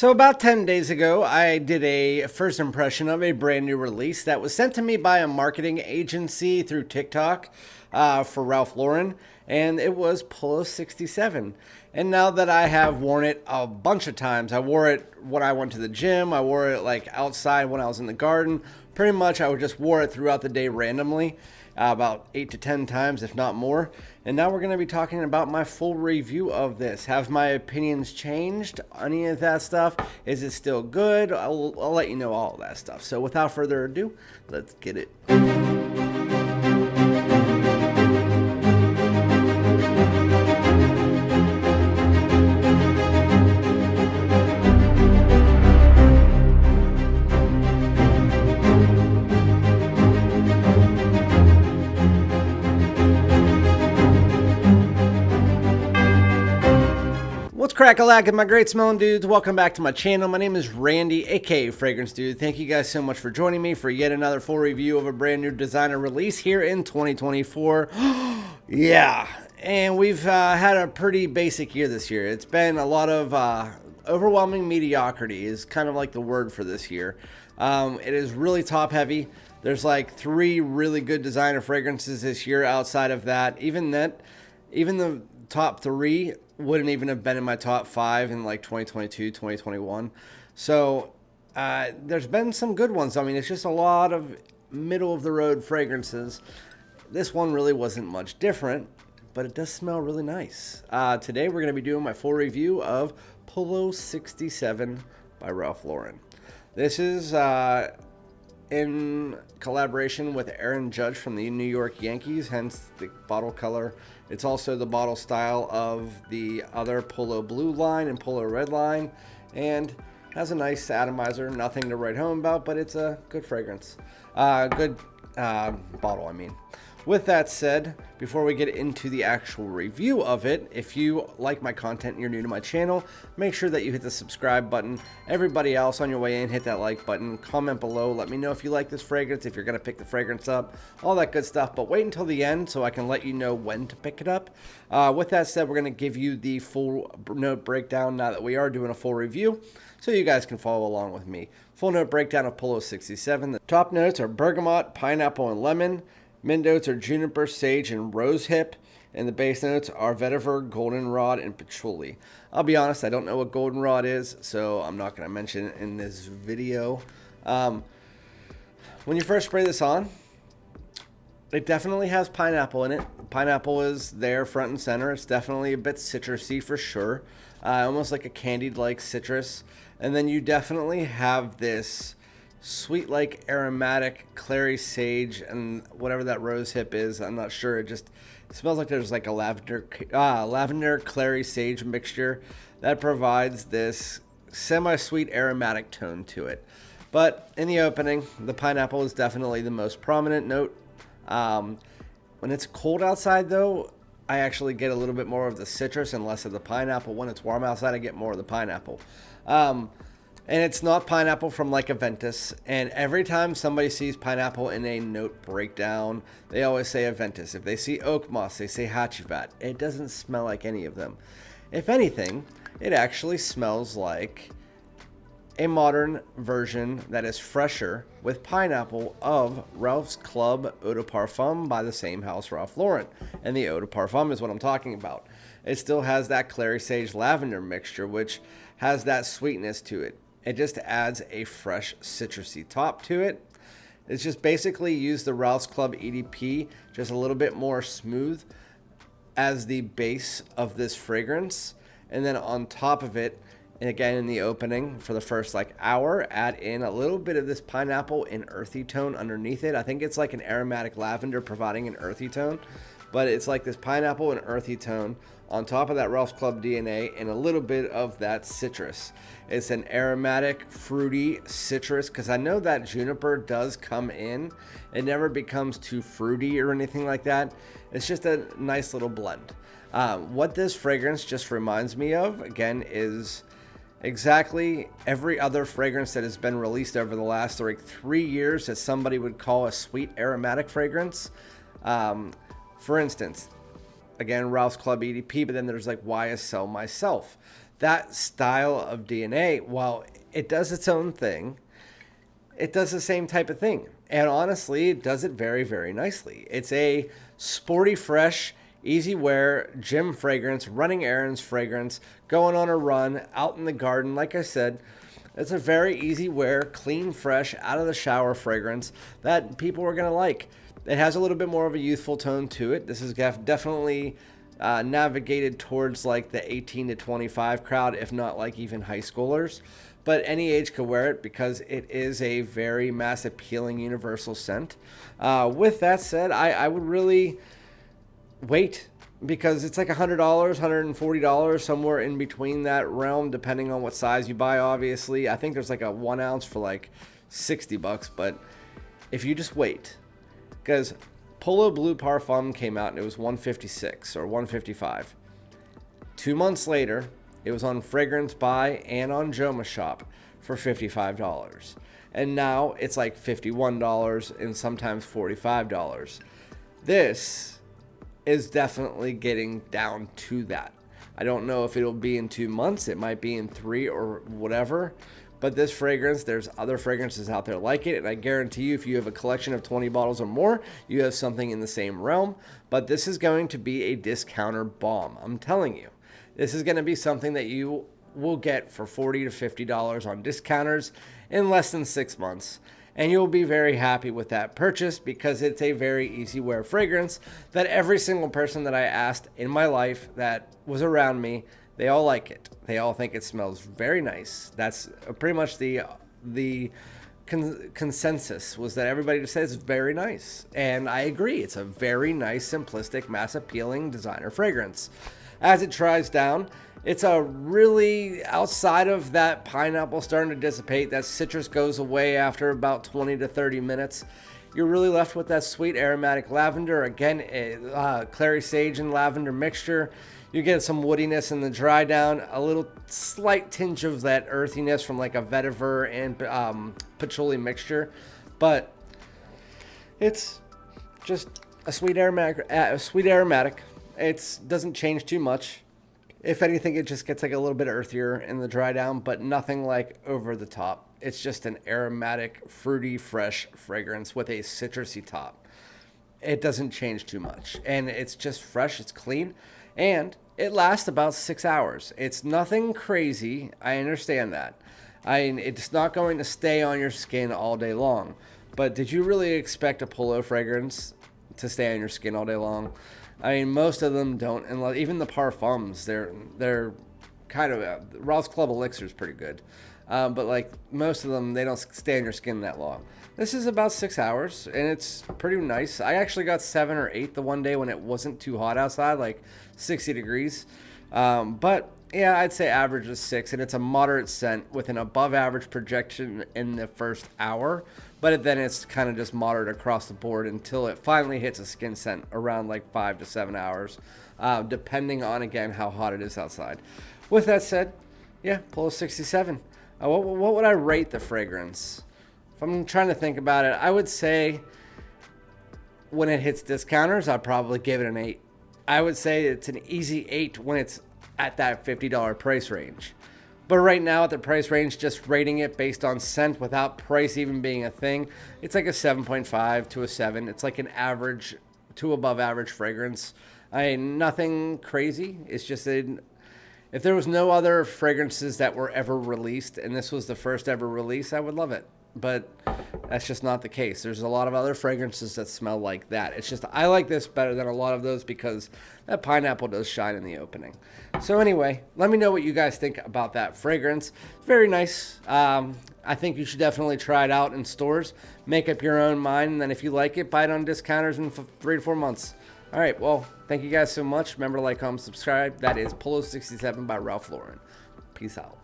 So about 10 days ago, I did a first impression of a brand new release that was sent to me by a marketing agency through TikTok for Ralph Lauren, and it was Polo 67. And now that I have worn it a bunch of times, I wore it when I went to the gym, I wore it like outside when I was in the garden. Pretty much I just wore it throughout the day randomly, about 8 to 10 times, if not more. And now we're going to be talking about my full review of this. Have my opinions changed? Any of that stuff? Is it still good? I'll let you know all of that stuff. So without further ado, let's get it. What's crack-a-lack, my great smelling dudes? Welcome back to my channel. My name is Randy, aka Fragrance Dude. Thank you guys so much for joining me for yet another full review of a brand new designer release here in 2024. Yeah, and we've had a pretty basic year this year. It's been a lot of overwhelming mediocrity is kind of like the word for this year. It is really top heavy. There's like 3 really good designer fragrances this year. Outside of that, even the top 3 wouldn't even have been in my top 5 in like 2022, 2021. So there's been some good ones. I mean, it's just a lot of middle of the road fragrances. This one really wasn't much different, but it does smell really nice. Today we're going to be doing my full review of Polo 67 by Ralph Lauren. This is in collaboration with Aaron Judge from the New York Yankees, hence the bottle color. It's also the bottle style of the other Polo Blue line and Polo Red line, and has a nice atomizer. Nothing to write home about, but it's a good fragrance. Good bottle, I mean. With that said, before we get into the actual review of it, if you like my content and you're new to my channel, make sure that you hit the subscribe button. Everybody else on your way in, hit that like button. Comment below. Let me know if you like this fragrance, if you're going to pick the fragrance up, all that good stuff. But wait until the end so I can let you know when to pick it up. With that said, we're going to give you the full note breakdown now that we are doing a full review, so you guys can follow along with me. Full note breakdown of Polo 67. The top notes are bergamot, pineapple, and lemon. Mid notes are juniper, sage, and rosehip, and the base notes are vetiver, goldenrod, and patchouli. I'll be honest, I don't know what goldenrod is, so I'm not going to mention it in this video. When you first spray this on, it definitely has pineapple in it. Pineapple is there front and center. It's definitely a bit citrusy for sure, almost like a candied-like citrus. And then you definitely have this sweet, like aromatic clary sage and whatever that rose hip is. I'm not sure. It smells like there's like a lavender clary sage mixture that provides this semi-sweet aromatic tone to it. But in the opening, the pineapple is definitely the most prominent note. When it's cold outside though, I actually get a little bit more of the citrus and less of the pineapple. When it's warm outside, I get more of the pineapple. And it's not pineapple from like Aventus. And every time somebody sees pineapple in a note breakdown, they always say Aventus. If they see oak moss, they say Hachivat. It doesn't smell like any of them. If anything, it actually smells like a modern version that is fresher with pineapple of Ralph's Club Eau de Parfum by the same house, Ralph Lauren. And the Eau de Parfum is what I'm talking about. It still has that clary sage lavender mixture, which has that sweetness to it. It just adds a fresh citrusy top to it. It's just basically used the Ralph's Club EDP, just a little bit more smooth as the base of this fragrance. And then on top of it, and again in the opening for the first like hour, add in a little bit of this pineapple and earthy tone underneath it. I think it's like an aromatic lavender providing an earthy tone, but it's like this pineapple and earthy tone on top of that Ralph's Club DNA and a little bit of that citrus. It's an aromatic, fruity citrus, because I know that juniper does come in. It never becomes too fruity or anything like that. It's just a nice little blend. What this fragrance just reminds me of, again, is exactly every other fragrance that has been released over the last like 3 years that somebody would call a sweet aromatic fragrance. For instance, again, Ralph's Club EDP, but then there's like YSL Myself. that style of DNA, while it does its own thing, it does the same type of thing. And honestly, it does it very, very nicely. It's a sporty, fresh, easy wear gym fragrance, running errands fragrance, going on a run, out in the garden. Like I said, it's a very easy wear, clean, fresh, out of the shower fragrance that people are going to like. It has a little bit more of a youthful tone to it. This is definitely navigated towards like the 18 to 25 crowd, if not like even high schoolers. But any age could wear it because it is a very mass appealing universal scent. With that said, I would really wait, because it's like $100, $140, somewhere in between that realm, depending on what size you buy, obviously. I think there's like a 1 ounce for like $60, but if you just wait, because Polo Blue Parfum came out and it was $156 or $155. 2 months later, it was on Fragrance Buy and on Joma Shop for $55. And now it's like $51 and sometimes $45. This is definitely getting down to that. I don't know if it'll be in 2 months. It might be in 3 or whatever. But this fragrance, there's other fragrances out there like it. And I guarantee you, if you have a collection of 20 bottles or more, you have something in the same realm. But this is going to be a discounter bomb. I'm telling you. This is going to be something that you will get for $40 to $50 on discounters in less than 6 months. And you'll be very happy with that purchase, because it's a very easy wear fragrance that every single person that I asked in my life that was around me, they all like it. They all think it smells very nice. That's pretty much the consensus, was that everybody just says it's very nice. And I agree. It's a very nice, simplistic, mass appealing designer fragrance. As it dries down, it's a really, outside of that pineapple starting to dissipate, that citrus goes away after about 20 to 30 minutes. You're really left with that sweet aromatic lavender. Again, clary sage and lavender mixture. You get some woodiness in the dry down, a little slight tinge of that earthiness from like a vetiver and patchouli mixture. But it's just a sweet aromatic. It doesn't change too much. If anything, it just gets like a little bit earthier in the dry down, but nothing like over the top. It's just an aromatic, fruity, fresh fragrance with a citrusy top. It doesn't change too much. And it's just fresh, it's clean, and it lasts about 6 hours. It's nothing crazy. I understand that. It's not going to stay on your skin all day long. But did you really expect a Polo fragrance to stay on your skin all day long? I mean, most of them don't, and even the parfums, they're kind of Ralph's Club Elixir is pretty good, but like most of them, they don't stay on your skin that long. This is about 6 hours, and it's pretty nice. I actually got 7 or 8 the one day when it wasn't too hot outside, like 60 degrees. But yeah, I'd say average is 6, and it's a moderate scent with an above average projection in the first hour. But then it's kind of just moderate across the board until it finally hits a skin scent around like 5 to 7 hours, depending on, again, how hot it is outside. With that said, yeah, Polo 67. What would I rate the fragrance? If I'm trying to think about it, I would say when it hits discounters, I'd probably give it an 8. I would say it's an easy 8 when it's at that $50 price range. But right now at the price range, just rating it based on scent without price even being a thing, it's like a 7.5 to a 7. It's like an average to above average fragrance. Nothing crazy. It's just if there was no other fragrances that were ever released and this was the first ever release, I would love it. But that's just not the case. There's a lot of other fragrances that smell like that. It's just, I like this better than a lot of those because that pineapple does shine in the opening. So anyway, let me know what you guys think about that fragrance. It's very nice. I think you should definitely try it out in stores. Make up your own mind. And then if you like it, buy it on discounters in 3 to 4 months. All right. Well, thank you guys so much. Remember to like, comment, subscribe. That is Polo 67 by Ralph Lauren. Peace out.